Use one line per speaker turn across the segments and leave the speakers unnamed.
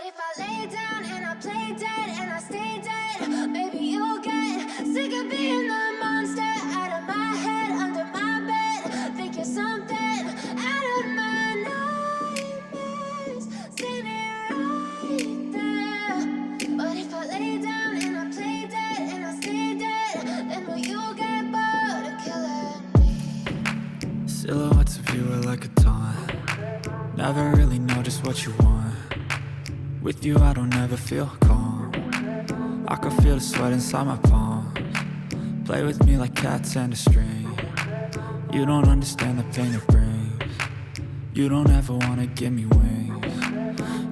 if I lay down and I play dead and I stay dead, maybe you'll get sick of being the monster out of my head, under my bed. Think you're something out of my nightmares, standing right there. But if I lay down and I play dead and I stay dead, then will you get bored of killing me?
Silhouettes of you are like a taunt. Never really know just what you want. With you I don't ever feel calm. I can feel the sweat inside my palms. Play with me like cats and a string. You don't understand the pain it brings. You don't ever wanna give me wings.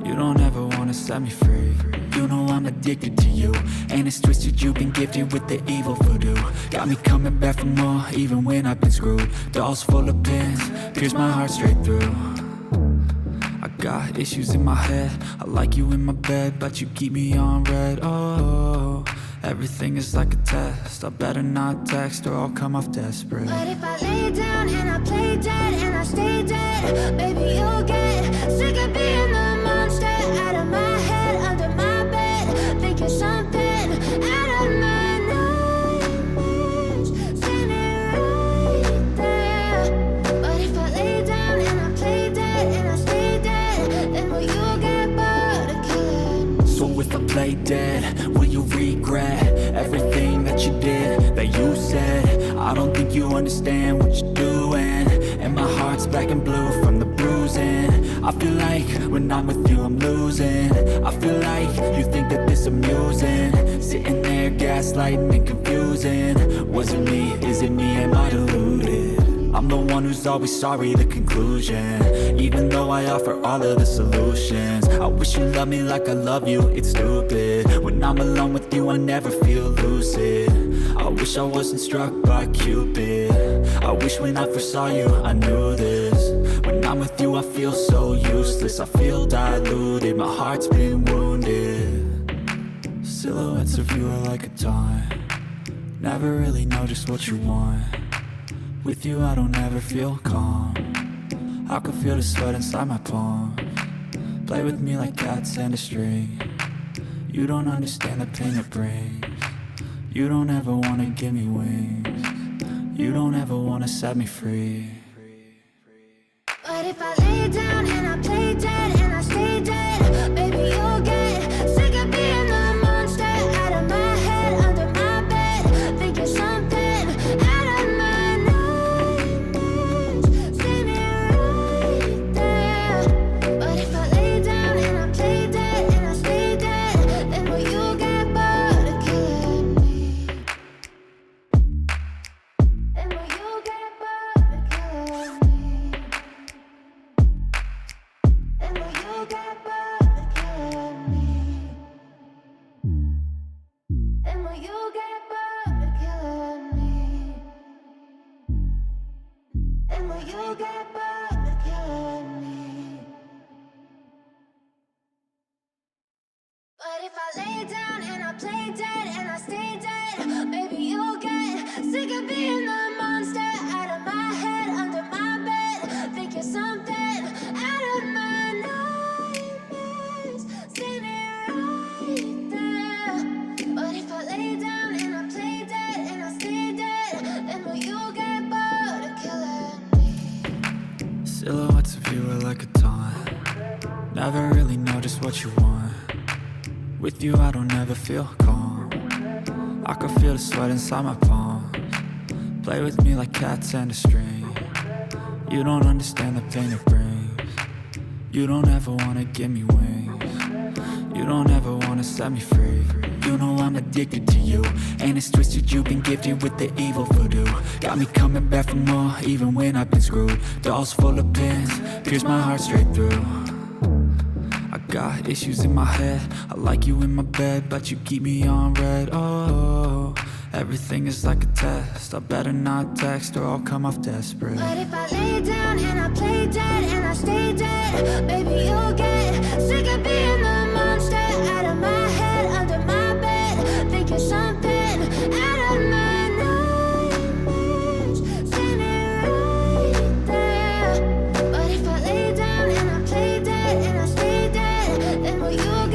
You don't ever wanna set me free. You know I'm addicted to you, and it's twisted, you've been gifted with the evil voodoo. Got me coming back for more, even when I've been screwed. Dolls full of pins, pierce my heart straight through. I got issues in my head, I like you in my bed, but you keep me on red. Oh, everything is like a test, I better not text or I'll come off desperate.
But if I lay down and I play dead and I stay dead, maybe you'll get sick of being the monster out of my head, under my bed. Think you're something out of my nightmares, standing right there. But if I lay down and I play dead and I stay dead, then will you get bored of killing me?
So if I play dead, will you regret everything that you did, that you said? I don't think you understand what you're doing, and my heart's black and blue from the bruising. I feel like when I'm with you I'm losing. I feel like you think that this amusing, sitting there gaslighting and confusing. Was it me? Is it me? Am I deluded? I'm the one who's always sorry, the conclusion, even though I offer all of the solutions. I wish you loved me like I love you, it's stupid. When I'm alone with you I never feel lucid. I wish I wasn't struck by Cupid. I wish when I first saw you I knew this. When I'm with you I feel so useless, I feel diluted, my heart's been wounded. Silhouettes of you are like a taunt. Never really know just what you want. With you I don't ever feel calm. I can feel the sweat inside my palms. Play with me like cats and a string. You don't understand the pain it brings. You don't ever wanna give me wings. You don't ever wanna set me free.
But if I lay down and I play dead and I stay dead, maybe you'll get sick of being the monster out of my head, under my bed. Think you're something out of my nightmares, standing right there. But if I lay down and I play dead and I stay dead, then will you get bored of killing me? Then will you get bored of killing me? And will you get bored of killing me? And will you get bored of killing me? And will you get bored of killing me? But if I lay down and I play dead and I stay dead, maybe you'll get sick of being the monster out of my head, under my bed. Think you're something out of my nightmares, standing right there. But if I lay down and I play dead and I stay dead, then will you get bored of killing me?
Silhouettes of you are like a taunt. Never really know just what you want. With you I don't ever feel calm. I can feel the sweat inside my palms. Play with me like cats and a string. You don't understand the pain it brings. You don't ever wanna give me wings. You don't ever wanna set me free. You know I'm addicted to you, and it's twisted, you've been gifted with the evil voodoo. Got me coming back for more, even when I've been screwed. Dolls full of pins, pierce my heart straight through. I got issues in my head, I like you in my bed, but you keep me on red. Oh, everything is like a test, I better not text or I'll come off desperate.
But if I lay down and I play dead and I stay dead, maybe you'll get sick of being the monster out of my head, under my bed. Think you're something out of my nightmares, standing right there. But if I lay down and I play dead and I stay dead, then will you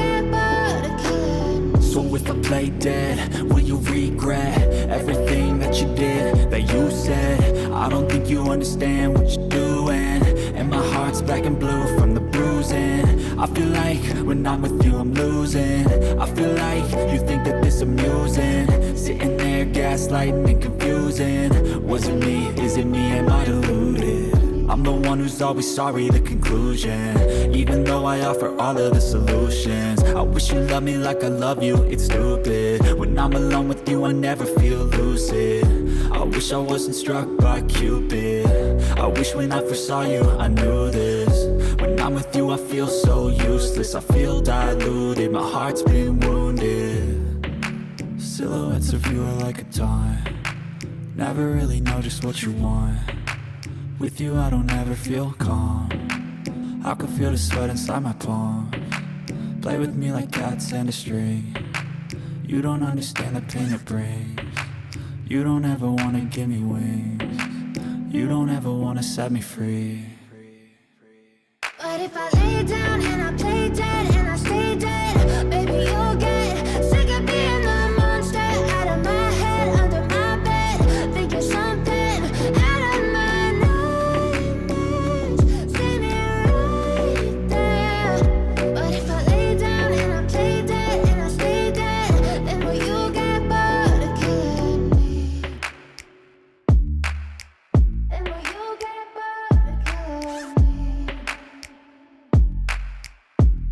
play dead? Will you regret everything that you did, that you said? I don't think you understand what you're doing, and my heart's black and blue from the bruising. I feel like when I'm with you I'm losing. I feel like you think that this amusing, sitting there gaslighting and confusing. Was it me? Is it me? Am I deluded? I'm the one who's always sorry, the conclusion. Even though I offer all of the solutions, I wish you loved me like I love you, it's stupid. When I'm alone with you I never feel lucid. I wish I wasn't struck by Cupid. I wish when I first saw you I knew this. When I'm with you I feel so useless, I feel diluted, my heart's been wounded. Silhouettes of you are like a taunt, never really know just what you want. With you I don't ever feel calm, I can feel the sweat inside my palms. Play with me like cats and a string, you don't understand the pain it brings. You don't ever wanna give me wings, you don't ever wanna set me free.
But if I lay down and I play dead and I stay dead, baby you'll get sick of being the monster out of my head, under my bed, thinking something out of my nightmares. Stay me right there. But if I lay down and I play dead and I stay dead, then will you get bored of killing me? Then will you get bored of killing me?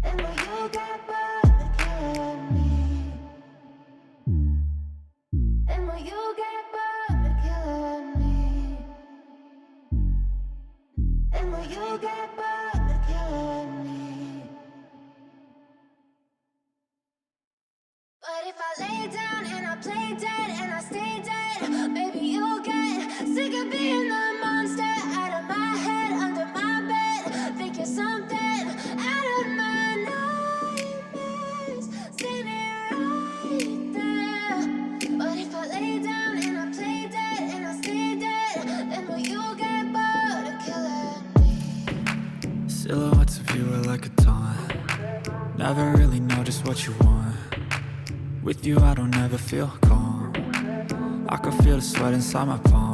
And will you get bored of killing me? And will you get bored of killing me? And will you get bored of killing me? But if I lay down and I play dead and I stay dead, baby you'll get sick of being the monster out of my head, under my bed, thinking something out of my nightmares. Stay me right there. But if I lay down and I play dead and I stay dead, then will you get bored of killing me?
Silhouettes of you are like a taunt, never really know just what you want. With you I don't ever feel calm, I can feel the sweat inside my palms.